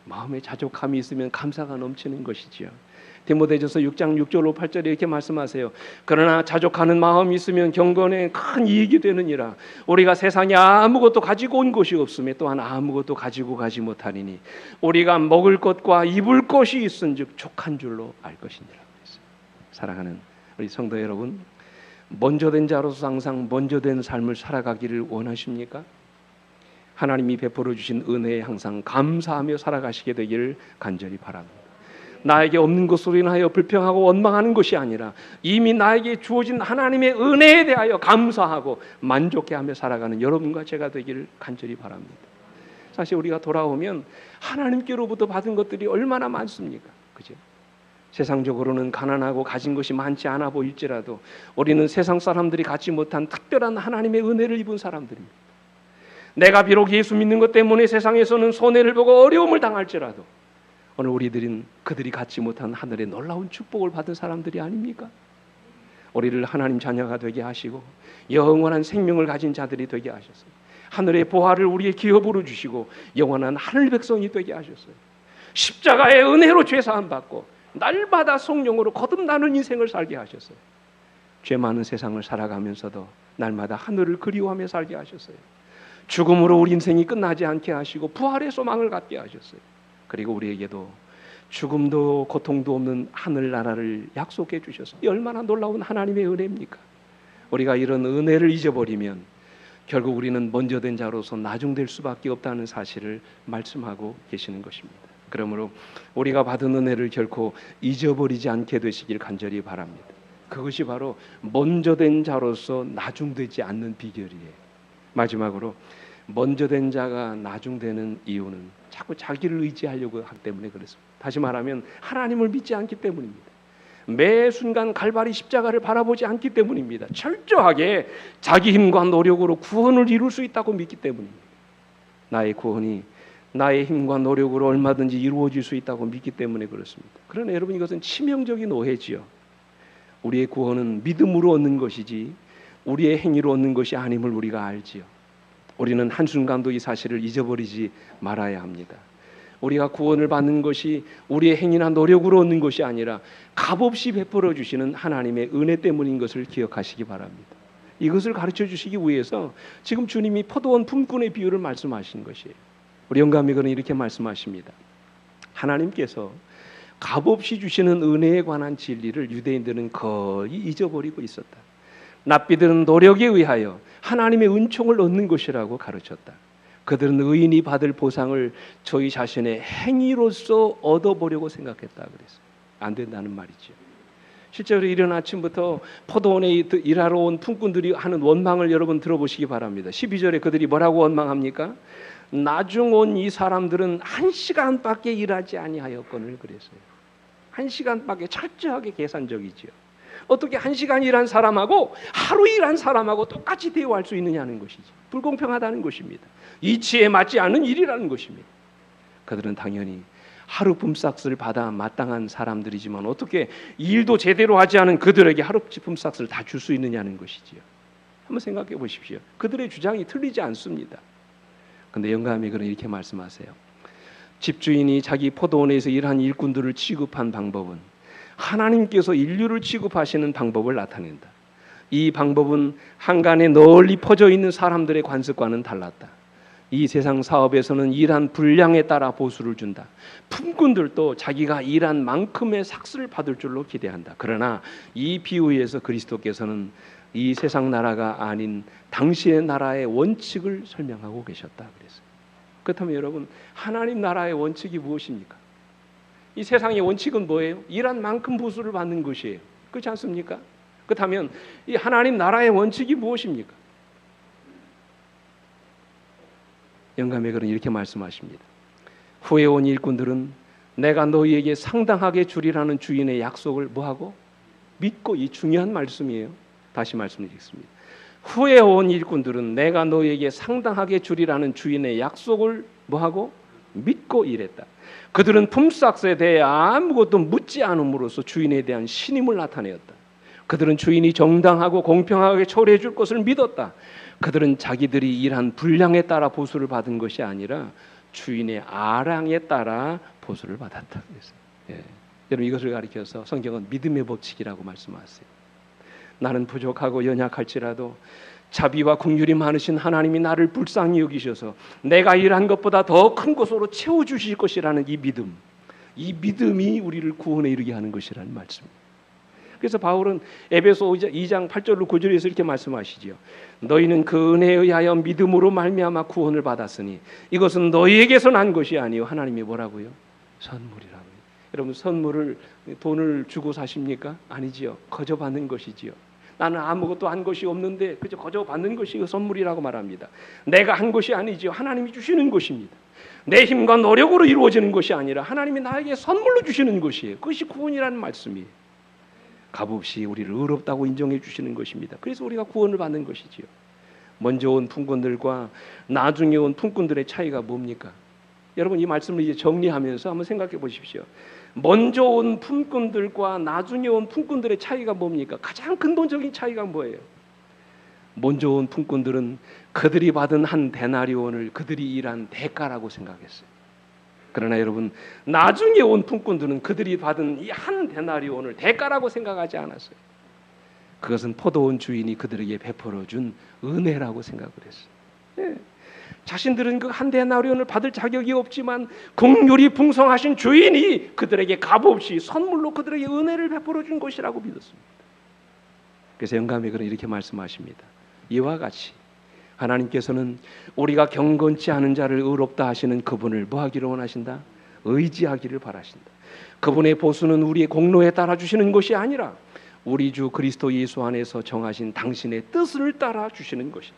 마음에 자족함이 있으면 감사가 넘치는 것이지요. 디모데전서 6장 6절로 8절에 이렇게 말씀하세요. 그러나 자족하는 마음이 있으면 경건에 큰 이익이 되느니라. 우리가 세상에 아무것도 가지고 온 것이 없으며 또한 아무것도 가지고 가지 못하리니 우리가 먹을 것과 입을 것이 있은즉 족한 줄로 알 것이니라. 사랑하는 우리 성도 여러분, 먼저 된 자로서 항상 먼저 된 삶을 살아가기를 원하십니까? 하나님이 베풀어 주신 은혜에 항상 감사하며 살아가시게 되기를 간절히 바랍니다. 나에게 없는 것으로 인하여 불평하고 원망하는 것이 아니라 이미 나에게 주어진 하나님의 은혜에 대하여 감사하고 만족해하며 살아가는 여러분과 제가 되기를 간절히 바랍니다. 사실 우리가 돌아오면 하나님께로부터 받은 것들이 얼마나 많습니까? 그죠? 세상적으로는 가난하고 가진 것이 많지 않아 보일지라도 우리는 세상 사람들이 갖지 못한 특별한 하나님의 은혜를 입은 사람들입니다. 내가 비록 예수 믿는 것 때문에 세상에서는 손해를 보고 어려움을 당할지라도 오늘 우리들은 그들이 갖지 못한 하늘의 놀라운 축복을 받은 사람들이 아닙니까? 우리를 하나님 자녀가 되게 하시고 영원한 생명을 가진 자들이 되게 하셨어요. 하늘의 보화를 우리의 기업으로 주시고 영원한 하늘 백성이 되게 하셨어요. 십자가의 은혜로 죄사함 받고 날마다 성령으로 거듭나는 인생을 살게 하셨어요. 죄 많은 세상을 살아가면서도 날마다 하늘을 그리워하며 살게 하셨어요. 죽음으로 우리 인생이 끝나지 않게 하시고 부활의 소망을 갖게 하셨어요. 그리고 우리에게도 죽음도 고통도 없는 하늘나라를 약속해 주셨어요. 얼마나 놀라운 하나님의 은혜입니까? 우리가 이런 은혜를 잊어버리면 결국 우리는 먼저 된 자로서 나중될 수밖에 없다는 사실을 말씀하고 계시는 것입니다. 그러므로 우리가 받은 은혜를 결코 잊어버리지 않게 되시길 간절히 바랍니다. 그것이 바로 먼저 된 자로서 나중되지 않는 비결이에요. 마지막으로 먼저 된 자가 나중되는 이유는 자꾸 자기를 의지하려고 하기 때문에 그렇습니다. 다시 말하면 하나님을 믿지 않기 때문입니다. 매 순간 갈바리 십자가를 바라보지 않기 때문입니다. 철저하게 자기 힘과 노력으로 구원을 이룰 수 있다고 믿기 때문입니다. 나의 구원이 나의 힘과 노력으로 얼마든지 이루어질 수 있다고 믿기 때문에 그렇습니다. 그러나 여러분, 이것은 치명적인 오해지요. 우리의 구원은 믿음으로 얻는 것이지 우리의 행위로 얻는 것이 아님을 우리가 알지요. 우리는 한순간도 이 사실을 잊어버리지 말아야 합니다. 우리가 구원을 받는 것이 우리의 행위나 노력으로 얻는 것이 아니라 값없이 베풀어 주시는 하나님의 은혜 때문인 것을 기억하시기 바랍니다. 이것을 가르쳐 주시기 위해서 지금 주님이 포도원 품꾼의 비유를 말씀하신 것이에요. 우리 영감이 그는 이렇게 말씀하십니다. 하나님께서 값없이 주시는 은혜에 관한 진리를 유대인들은 거의 잊어버리고 있었다. 납비들은 노력에 의하여 하나님의 은총을 얻는 것이라고 가르쳤다. 그들은 의인이 받을 보상을 저희 자신의 행위로서 얻어보려고 생각했다 그랬어요. 안 된다는 말이죠. 실제로 이른 아침부터 포도원에 일하러 온 품꾼들이 하는 원망을 여러분 들어보시기 바랍니다. 12절에 그들이 뭐라고 원망합니까? 나중 온 이 사람들은 1시간밖에 일하지 아니하였거늘 그랬어요. 1시간밖에, 철저하게 계산적이지요. 어떻게 1시간 일한 사람하고 하루 일한 사람하고 똑같이 대우할 수 있느냐는 것이지. 불공평하다는 것입니다. 이치에 맞지 않는 일이라는 것입니다. 그들은 당연히 하루 품삯을 받아 마땅한 사람들이지만 어떻게 일도 제대로 하지 않은 그들에게 하루 품삯을 다 줄 수 있느냐는 것이지요. 한번 생각해 보십시오. 그들의 주장이 틀리지 않습니다. 그런데 영감이 그는 이렇게 말씀하세요. 집주인이 자기 포도원에서 일한 일꾼들을 취급한 방법은 하나님께서 인류를 취급하시는 방법을 나타낸다. 이 방법은 한간에 널리 퍼져 있는 사람들의 관습과는 달랐다. 이 세상 사업에서는 일한 분량에 따라 보수를 준다. 품꾼들도 자기가 일한 만큼의 삭스를 받을 줄로 기대한다. 그러나 이 비유에서 그리스도께서는 이 세상 나라가 아닌 당시의 나라의 원칙을 설명하고 계셨다 그랬어요. 그렇다면 여러분, 하나님 나라의 원칙이 무엇입니까? 이 세상의 원칙은 뭐예요? 일한 만큼 보수를 받는 것이에요. 그렇지 않습니까? 그렇다면 이 하나님 나라의 원칙이 무엇입니까? 영감의 글은 이렇게 말씀하십니다. 후에 온 일꾼들은 내가 너희에게 상당하게 주리라는 주인의 약속을 뭐하고? 믿고. 이 중요한 말씀이에요. 다시 말씀드리겠습니다. 후에 온 일꾼들은 내가 너희에게 상당하게 주리라는 주인의 약속을 뭐하고? 믿고 일했다. 그들은 품삯에 대해 아무것도 묻지 않음으로써 주인에 대한 신임을 나타내었다. 그들은 주인이 정당하고 공평하게 처리해 줄 것을 믿었다. 그들은 자기들이 일한 분량에 따라 보수를 받은 것이 아니라 주인의 아량에 따라 보수를 받았다. 여러분, 이것을 가리켜서 성경은 믿음의 법칙이라고 말씀하세요. 나는 부족하고 연약할지라도 자비와 긍휼이 많으신 하나님이 나를 불쌍히 여기셔서 내가 일한 것보다 더 큰 것으로 채워주실 것이라는 이 믿음, 이 믿음이 우리를 구원에 이르게 하는 것이라는 말씀입니다. 그래서 바울은 에베소 2장 8절로 9절에서 이렇게 말씀하시지요. 너희는 그 은혜에 의하여 믿음으로 말미암아 구원을 받았으니 이것은 너희에게서 난 것이 아니요 하나님이 뭐라고요? 선물이라고요. 여러분, 선물을 돈을 주고 사십니까? 아니지요. 거저 받는 것이지요. 나는 아무것도 한 것이 없는데 그저 거저 받는 것이 선물이라고 말합니다. 내가 한 것이 아니지요. 하나님이 주시는 것입니다. 내 힘과 노력으로 이루어지는 것이 아니라 하나님이 나에게 선물로 주시는 것이에요. 그것이 구원이라는 말씀이에요. 값없이 우리를 의롭다고 인정해 주시는 것입니다. 그래서 우리가 구원을 받는 것이지요. 먼저 온 품꾼들과 나중에 온 품꾼들의 차이가 뭡니까? 여러분, 이 말씀을 이제 정리하면서 한번 생각해 보십시오. 먼저 온 품꾼들과 나중에 온 품꾼들의 차이가 뭡니까? 가장 근본적인 차이가 뭐예요? 먼저 온 품꾼들은 그들이 받은 한 데나리온을 그들이 일한 대가라고 생각했어요. 그러나 여러분, 나중에 온 품꾼들은 그들이 받은 이 한 데나리온을 대가라고 생각하지 않았어요. 그것은 포도원 주인이 그들에게 베풀어준 은혜라고 생각을 했어요. 자신들은 그 한 데나리온을 받을 자격이 없지만 긍휼이 풍성하신 주인이 그들에게 값없이 선물로 그들에게 은혜를 베풀어준 것이라고 믿었습니다. 그래서 영감의 글은 이렇게 말씀하십니다. 이와 같이 하나님께서는 우리가 경건치 않은 자를 의롭다 하시는 그분을 뭐 하기를 원하신다? 의지하기를 바라신다. 그분의 보수는 우리의 공로에 따라 주시는 것이 아니라 우리 주 그리스도 예수 안에서 정하신 당신의 뜻을 따라 주시는 것이다.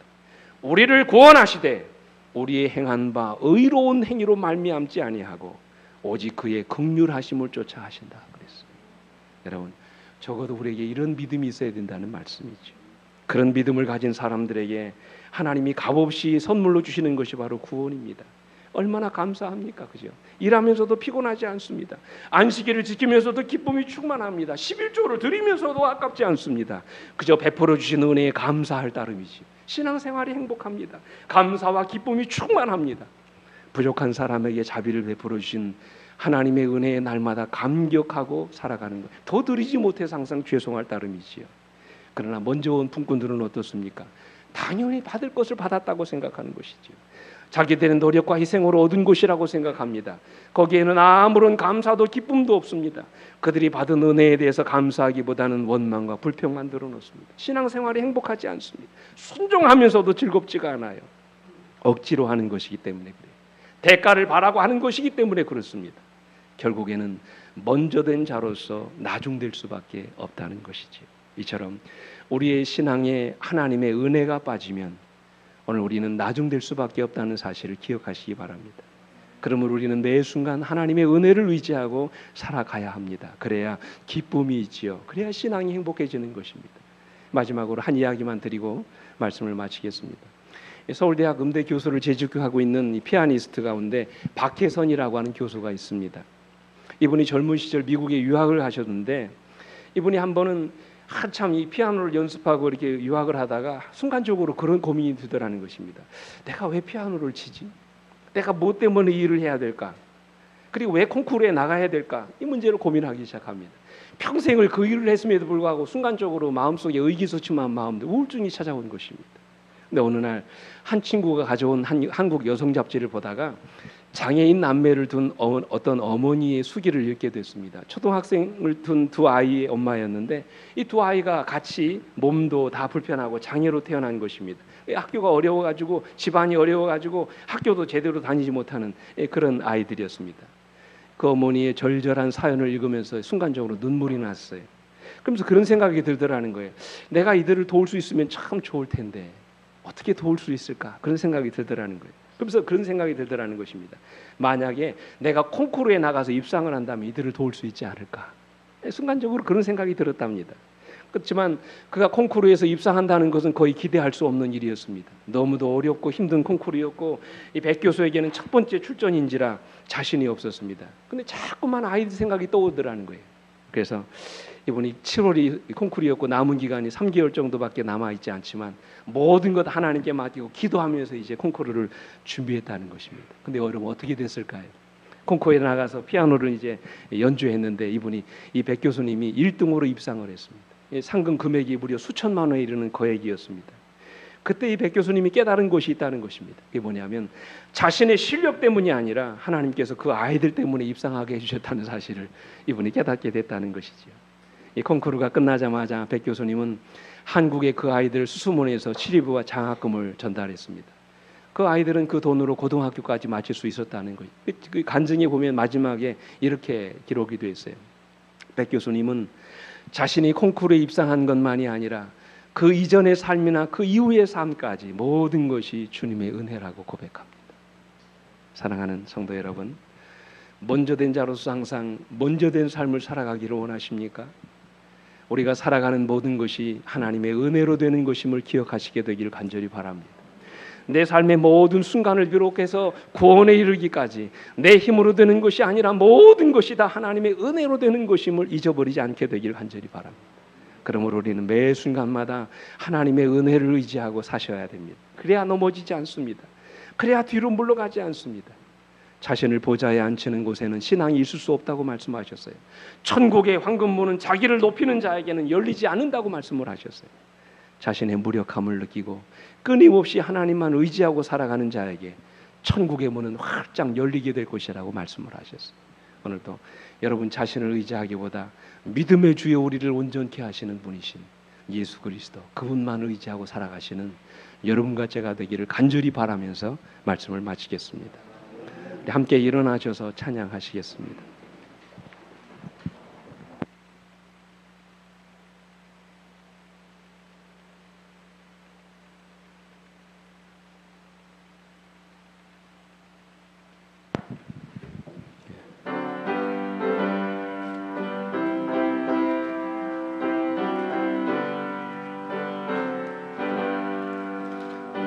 우리를 구원하시되 우리의 행한 바 의로운 행위로 말미암지 아니하고 오직 그의 긍휼하심을 쫓아 하신다 그랬어요. 여러분, 적어도 우리에게 이런 믿음이 있어야 된다는 말씀이죠. 그런 믿음을 가진 사람들에게 하나님이 값없이 선물로 주시는 것이 바로 구원입니다. 얼마나 감사합니까? 그죠? 일하면서도 피곤하지 않습니다. 안식일을 지키면서도 기쁨이 충만합니다. 11조를 드리면서도 아깝지 않습니다. 그저 베풀어 주신 은혜에 감사할 따름이지. 신앙생활이 행복합니다. 감사와 기쁨이 충만합니다. 부족한 사람에게 자비를 베풀어 주신 하나님의 은혜에 날마다 감격하고 살아가는 것. 더 드리지 못해서 항상 죄송할 따름이지요. 그러나 먼저 온 품꾼들은 어떻습니까? 당연히 받을 것을 받았다고 생각하는 것이지요. 자기들의 노력과 희생으로 얻은 것이라고 생각합니다. 거기에는 아무런 감사도 기쁨도 없습니다. 그들이 받은 은혜에 대해서 감사하기보다는 원망과 불평만 늘어놓습니다. 신앙생활이 행복하지 않습니다. 순종하면서도 즐겁지가 않아요. 억지로 하는 것이기 때문에 그래요. 대가를 바라고 하는 것이기 때문에 그렇습니다. 결국에는 먼저 된 자로서 나중될 수밖에 없다는 것이지요. 이처럼 우리의 신앙에 하나님의 은혜가 빠지면 오늘 우리는 나중될 수밖에 없다는 사실을 기억하시기 바랍니다. 그러므로 우리는 매 순간 하나님의 은혜를 의지하고 살아가야 합니다. 그래야 기쁨이 있지요. 그래야 신앙이 행복해지는 것입니다. 마지막으로 한 이야기만 드리고 말씀을 마치겠습니다. 서울대학 음대 교수를 재직하고 있는 이 피아니스트 가운데 박혜선이라고 하는 교수가 있습니다. 이분이 젊은 시절 미국에 유학을 하셨는데 이분이 한 번은 한참 이 피아노를 연습하고 이렇게 유학을 하다가 순간적으로 그런 고민이 들더라는 것입니다. 내가 왜 피아노를 치지? 내가 뭐 때문에 이 일을 해야 될까? 그리고 왜 콩쿠르에 나가야 될까? 이 문제를 고민하기 시작합니다. 평생을 그 일을 했음에도 불구하고 순간적으로 마음속에 의기소침한 마음도 우울증이 찾아온 것입니다. 근데 어느 날 한 친구가 가져온 한국 여성 잡지를 보다가 장애인 남매를 둔 어떤 어머니의 수기를 읽게 됐습니다. 초등학생을 둔 두 아이의 엄마였는데 이 두 아이가 같이 몸도 다 불편하고 장애로 태어난 것입니다. 학교가 어려워가지고 집안이 어려워가지고 학교도 제대로 다니지 못하는 그런 아이들이었습니다. 그 어머니의 절절한 사연을 읽으면서 순간적으로 눈물이 났어요. 그러면서 그런 생각이 들더라는 거예요. 내가 이들을 도울 수 있으면 참 좋을 텐데 어떻게 도울 수 있을까? 그런 생각이 들더라는 거예요. 그래서 그런 생각이 들더라는 것입니다. 만약에 내가 콩쿠르에 나가서 입상을 한다면 이들을 도울 수 있지 않을까? 순간적으로 그런 생각이 들었답니다. 그렇지만 그가 콩쿠르에서 입상한다는 것은 거의 기대할 수 없는 일이었습니다. 너무도 어렵고 힘든 콩쿠르였고 이 백 교수에게는 첫 번째 출전인지라 자신이 없었습니다. 근데 자꾸만 아이들 생각이 떠오르더라는 거예요. 그래서 이분이 7월이 콩쿠르였고 남은 기간이 3개월 정도밖에 남아있지 않지만 모든 것 하나님께 맡기고 기도하면서 이제 콩쿠르를 준비했다는 것입니다. 근데 여러분 어떻게 됐을까요? 콩쿠르에 나가서 피아노를 이제 연주했는데 이분이 이 백 교수님이 1등으로 입상을 했습니다. 상금 금액이 무려 수천만 원에 이르는 거액이었습니다. 그때 이 백 교수님이 깨달은 것이 있다는 것입니다. 그게 뭐냐면 자신의 실력 때문이 아니라 하나님께서 그 아이들 때문에 입상하게 해주셨다는 사실을 이분이 깨닫게 됐다는 것이지요. 이 콩쿠르가 끝나자마자 백 교수님은 한국의 그 아이들 수수문에서 치리부와 장학금을 전달했습니다. 그 아이들은 그 돈으로 고등학교까지 마칠 수 있었다는 거예요. 그 간증에 보면 마지막에 이렇게 기록이 되어 있어요. 백 교수님은 자신이 콩쿠르에 입상한 것만이 아니라 그 이전의 삶이나 그 이후의 삶까지 모든 것이 주님의 은혜라고 고백합니다. 사랑하는 성도 여러분, 먼저 된 자로서 항상 먼저 된 삶을 살아가기를 원하십니까? 우리가 살아가는 모든 것이 하나님의 은혜로 되는 것임을 기억하시게 되기를 간절히 바랍니다. 내 삶의 모든 순간을 비롯해서 구원에 이르기까지 내 힘으로 되는 것이 아니라 모든 것이 다 하나님의 은혜로 되는 것임을 잊어버리지 않게 되기를 간절히 바랍니다. 그러므로 우리는 매 순간마다 하나님의 은혜를 의지하고 사셔야 됩니다. 그래야 넘어지지 않습니다. 그래야 뒤로 물러가지 않습니다. 자신을 보좌에 앉히는 곳에는 신앙이 있을 수 없다고 말씀하셨어요. 천국의 황금문은 자기를 높이는 자에게는 열리지 않는다고 말씀을 하셨어요. 자신의 무력함을 느끼고 끊임없이 하나님만 의지하고 살아가는 자에게 천국의 문은 활짝 열리게 될 것이라고 말씀을 하셨어요. 오늘도 여러분 자신을 의지하기보다 믿음의 주여 우리를 온전케 하시는 분이신 예수 그리스도 그분만 의지하고 살아가시는 여러분과 제가 되기를 간절히 바라면서 말씀을 마치겠습니다. 우리 함께 일어나셔서 찬양하시겠습니다.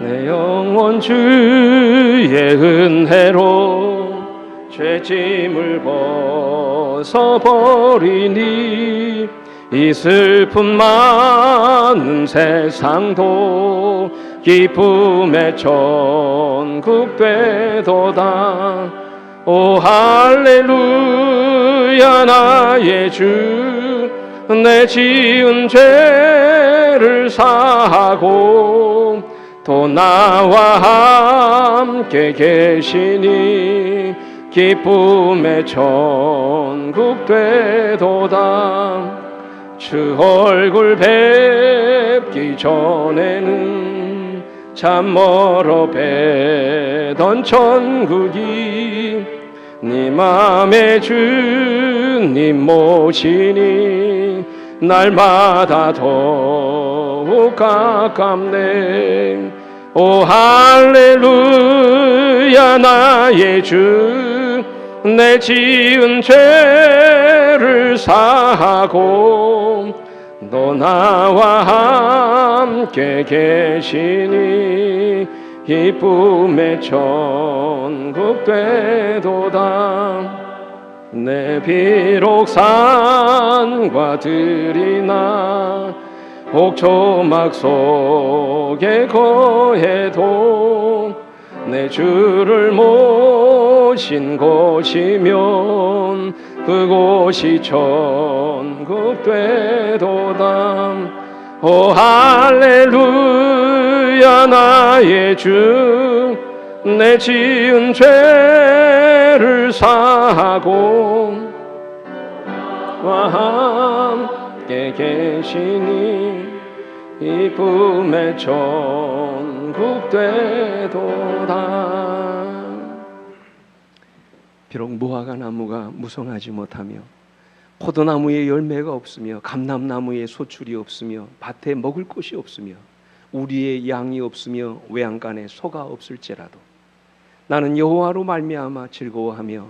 내 영혼 주의 은혜로 죄짐을 벗어버리니 이 슬픔 많은 세상도 기쁨의 천국 되도다. 오 할렐루야 나의 주 내 지은 죄를 사하고 또 나와 함께 계시니 기쁨의 천국 되도다. 주 얼굴 뵙기 전에는 참 멀어 뵈던 천국이 네 맘에 주님 모시니 날마다 더욱 가깝네. 오 할렐루야 나의 주 내 지은 죄를 사하고 너 나와 함께 계시니 기쁨의 천국 되도다. 내 비록 산과 들이나 옥초막 속에 거해도 내 주를 모신 곳이면 그곳이 천국 되도다. 오 할렐루야 나의 주 내 지은 죄를 사하고 나와 함께 계시니 기쁨의 천국 되도다. 비록 무화과 나무가 무성하지 못하며 포도나무에 열매가 없으며 감람나무에 소출이 없으며 밭에 먹을 것이 없으며 우리의 양이 없으며 외양간에 소가 없을지라도 나는 여호와로 말미암아 즐거워하며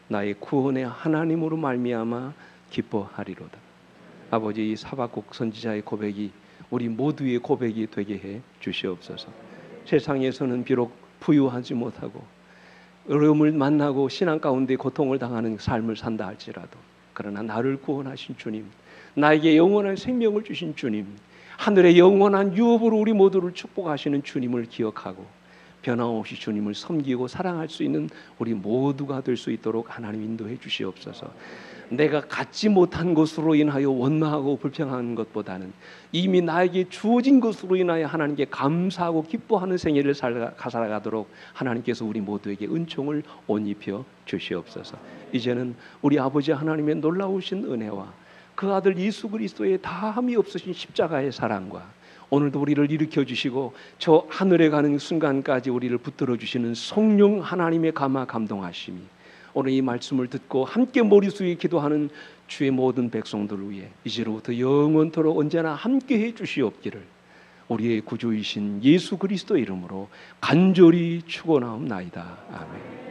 나의 구원의 하나님으로 말미암아 기뻐하리로다. 아버지, 이 사박국 선지자의 고백이 우리 모두의 고백이 되게 해 주시옵소서. 세상에서는 비록 부유하지 못하고 어려움을 만나고 신앙 가운데 고통을 당하는 삶을 산다 할지라도 그러나 나를 구원하신 주님, 나에게 영원한 생명을 주신 주님, 하늘의 영원한 유업으로 우리 모두를 축복하시는 주님을 기억하고 변함없이 주님을 섬기고 사랑할 수 있는 우리 모두가 될 수 있도록 하나님 인도해 주시옵소서. 내가 갖지 못한 것으로 인하여 원망하고 불평하는 것보다는 이미 나에게 주어진 것으로 인하여 하나님께 감사하고 기뻐하는 생애를 살아가도록 하나님께서 우리 모두에게 은총을 옷 입혀 주시옵소서. 이제는 우리 아버지 하나님의 놀라우신 은혜와 그 아들 예수 그리스도의 다함이 없으신 십자가의 사랑과 오늘도 우리를 일으켜 주시고 저 하늘에 가는 순간까지 우리를 붙들어 주시는 성령 하나님의 감화 감동하심이 오늘 이 말씀을 듣고 함께 머리 숙여 기도하는 주의 모든 백성들을 위해 이제로부터 영원토록 언제나 함께해 주시옵기를 우리의 구주이신 예수 그리스도 이름으로 간절히 축원하옵나이다. 아멘.